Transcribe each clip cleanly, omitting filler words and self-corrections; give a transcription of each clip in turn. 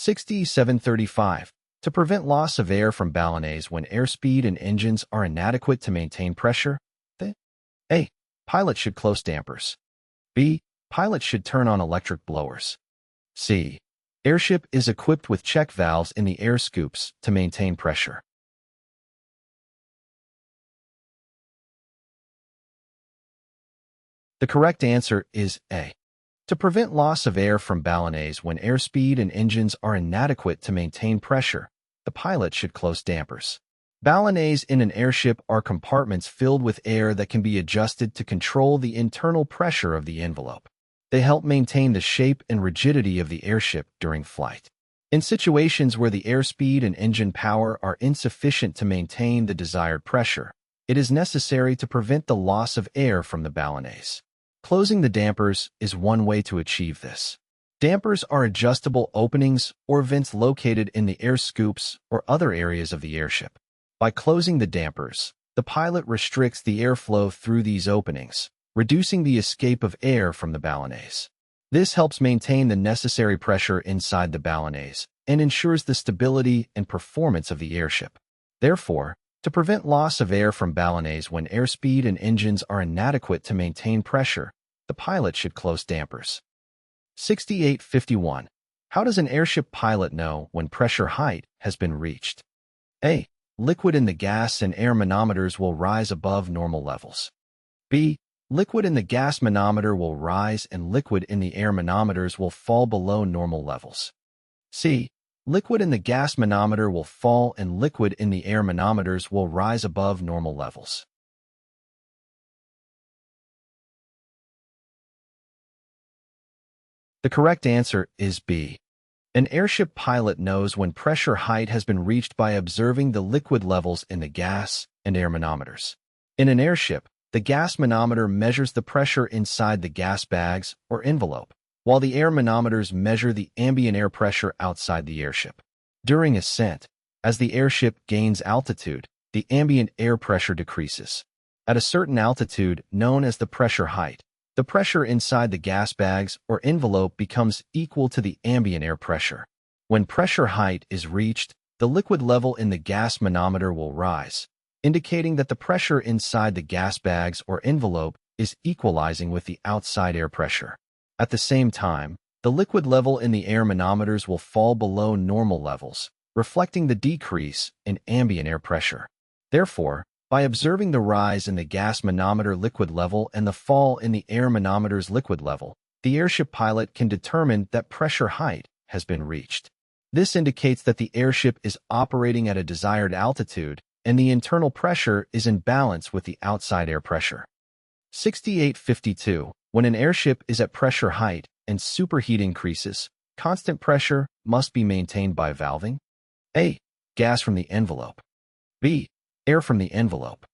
Q6735. To prevent loss of air from ballonets when airspeed and engines are inadequate to maintain pressure, A. Pilot should close dampers. B. Pilot should turn on electric blowers. C. Airship is equipped with check valves in the air scoops to maintain pressure. The correct answer is A. To prevent loss of air from ballonets when airspeed and engines are inadequate to maintain pressure, the pilot should close dampers. Ballonets in an airship are compartments filled with air that can be adjusted to control the internal pressure of the envelope. They help maintain the shape and rigidity of the airship during flight. In situations where the airspeed and engine power are insufficient to maintain the desired pressure, it is necessary to prevent the loss of air from the ballonets. Closing the dampers is one way to achieve this. Dampers are adjustable openings or vents located in the air scoops or other areas of the airship. By closing the dampers, the pilot restricts the airflow through these openings, reducing the escape of air from the ballonets. This helps maintain the necessary pressure inside the ballonets and ensures the stability and performance of the airship. Therefore, to prevent loss of air from ballonets when airspeed and engines are inadequate to maintain pressure, the pilot should close dampers. 6851. How does an airship pilot know when pressure height has been reached? A. Liquid in the gas and air manometers will rise above normal levels. B. Liquid in the gas manometer will rise and liquid in the air manometers will fall below normal levels. C. Liquid in the gas manometer will fall and liquid in the air manometers will rise above normal levels. The correct answer is B. An airship pilot knows when pressure height has been reached by observing the liquid levels in the gas and air manometers. In an airship, the gas manometer measures the pressure inside the gas bags or envelope, while the air manometers measure the ambient air pressure outside the airship. During ascent, as the airship gains altitude, the ambient air pressure decreases. At a certain altitude, known as the pressure height, the pressure inside the gas bags or envelope becomes equal to the ambient air pressure. When pressure height is reached, the liquid level in the gas manometer will rise, indicating that the pressure inside the gas bags or envelope is equalizing with the outside air pressure. At the same time, the liquid level in the air manometers will fall below normal levels, reflecting the decrease in ambient air pressure. Therefore, by observing the rise in the gas manometer liquid level and the fall in the air manometer's liquid level, the airship pilot can determine that pressure height has been reached. This indicates that the airship is operating at a desired altitude and the internal pressure is in balance with the outside air pressure. 6852. When an airship is at pressure height and superheat increases, constant pressure must be maintained by valving. A. Gas from the envelope. B. Air from the envelope.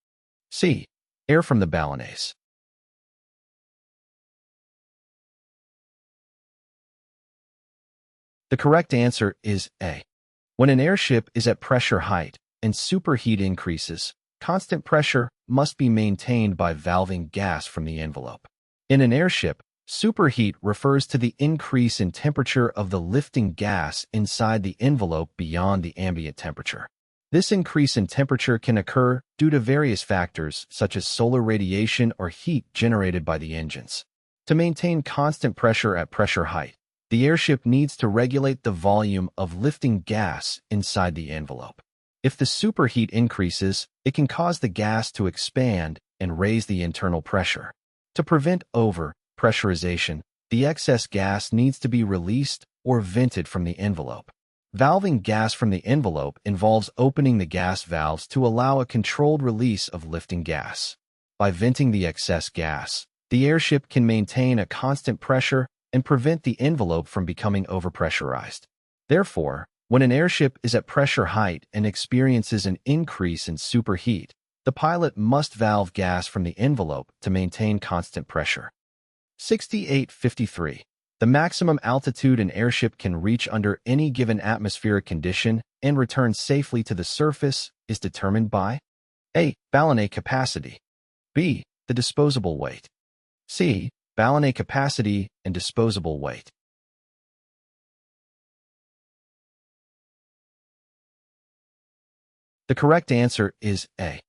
C. Air from the ballonets. The correct answer is A. When an airship is at pressure height and superheat increases, constant pressure must be maintained by valving gas from the envelope. In an airship, superheat refers to the increase in temperature of the lifting gas inside the envelope beyond the ambient temperature. This increase in temperature can occur due to various factors such as solar radiation or heat generated by the engines. To maintain constant pressure at pressure height, the airship needs to regulate the volume of lifting gas inside the envelope. If the superheat increases, it can cause the gas to expand and raise the internal pressure. To prevent over-pressurization, the excess gas needs to be released or vented from the envelope. Valving gas from the envelope involves opening the gas valves to allow a controlled release of lifting gas. By venting the excess gas, the airship can maintain a constant pressure and prevent the envelope from becoming overpressurized. Therefore, when an airship is at pressure height and experiences an increase in superheat, the pilot must valve gas from the envelope to maintain constant pressure. 6853. The maximum altitude an airship can reach under any given atmospheric condition and return safely to the surface is determined by A. Ballonet capacity. B. The disposable weight. C. Ballonet capacity and disposable weight. The correct answer is A.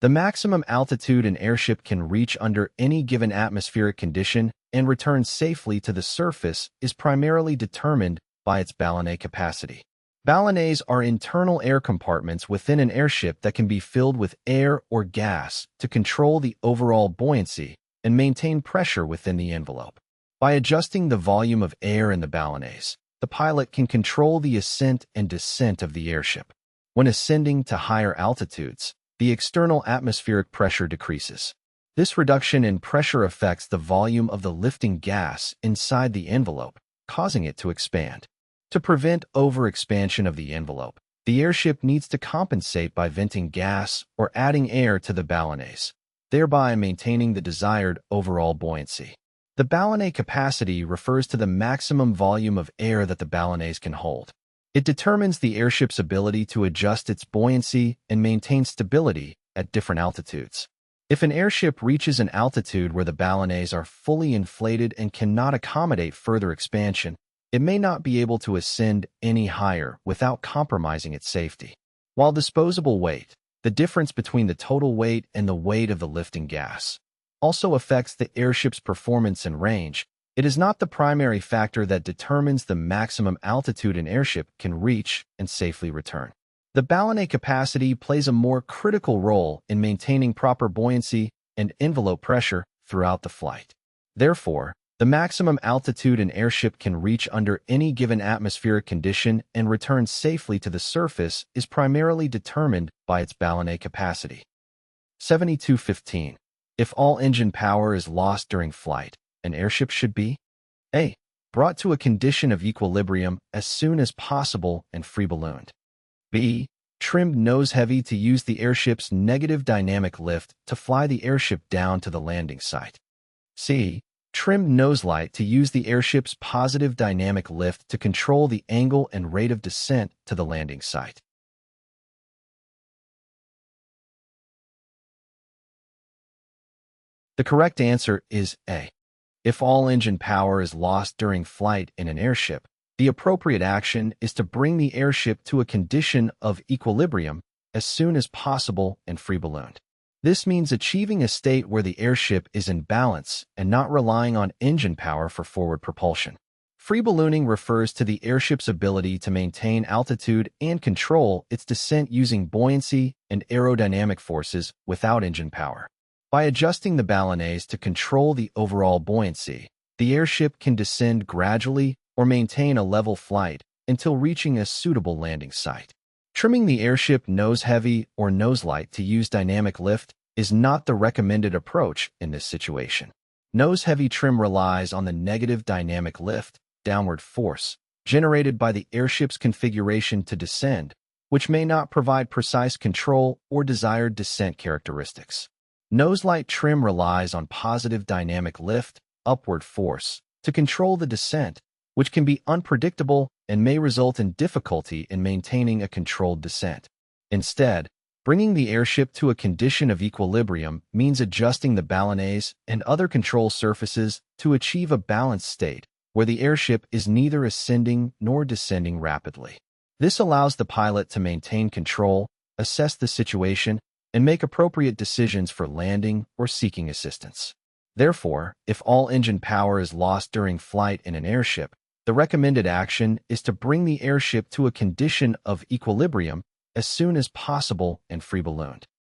The maximum altitude an airship can reach under any given atmospheric condition and return safely to the surface is primarily determined by its ballonet capacity. Ballonets are internal air compartments within an airship that can be filled with air or gas to control the overall buoyancy and maintain pressure within the envelope. By adjusting the volume of air in the ballonets, the pilot can control the ascent and descent of the airship. When ascending to higher altitudes, the external atmospheric pressure decreases. This reduction in pressure affects the volume of the lifting gas inside the envelope, causing it to expand. To prevent overexpansion of the envelope, the airship needs to compensate by venting gas or adding air to the ballonets, thereby maintaining the desired overall buoyancy. The ballonet capacity refers to the maximum volume of air that the ballonets can hold. It determines the airship's ability to adjust its buoyancy and maintain stability at different altitudes. If an airship reaches an altitude where the ballonets are fully inflated and cannot accommodate further expansion, it may not be able to ascend any higher without compromising its safety. While disposable weight, the difference between the total weight and the weight of the lifting gas, also affects the airship's performance and range, it is not the primary factor that determines the maximum altitude an airship can reach and safely return. The ballonet capacity plays a more critical role in maintaining proper buoyancy and envelope pressure throughout the flight. Therefore, the maximum altitude an airship can reach under any given atmospheric condition and return safely to the surface is primarily determined by its ballonet capacity. 7215. If all engine power is lost during flight, an airship should be A. Brought to a condition of equilibrium as soon as possible and free ballooned. B. Trimmed nose-heavy to use the airship's negative dynamic lift to fly the airship down to the landing site. C. Trimmed nose-light to use the airship's positive dynamic lift to control the angle and rate of descent to the landing site. The correct answer is A. If all engine power is lost during flight in an airship, the appropriate action is to bring the airship to a condition of equilibrium as soon as possible and free ballooned. This means achieving a state where the airship is in balance and not relying on engine power for forward propulsion. Free ballooning refers to the airship's ability to maintain altitude and control its descent using buoyancy and aerodynamic forces without engine power. By adjusting the ballonets to control the overall buoyancy, the airship can descend gradually or maintain a level flight until reaching a suitable landing site. Trimming the airship nose-heavy or nose-light to use dynamic lift is not the recommended approach in this situation. Nose-heavy trim relies on the negative dynamic lift, downward force, generated by the airship's configuration to descend, which may not provide precise control or desired descent characteristics. Nose-light trim relies on positive dynamic lift, upward force, to control the descent, which can be unpredictable and may result in difficulty in maintaining a controlled descent. Instead, bringing the airship to a condition of equilibrium means adjusting the ballonets and other control surfaces to achieve a balanced state where the airship is neither ascending nor descending rapidly. This allows the pilot to maintain control, assess the situation, and make appropriate decisions for landing or seeking assistance. Therefore, if all engine power is lost during flight in an airship, the recommended action is to bring the airship to a condition of equilibrium as soon as possible and free ballooned.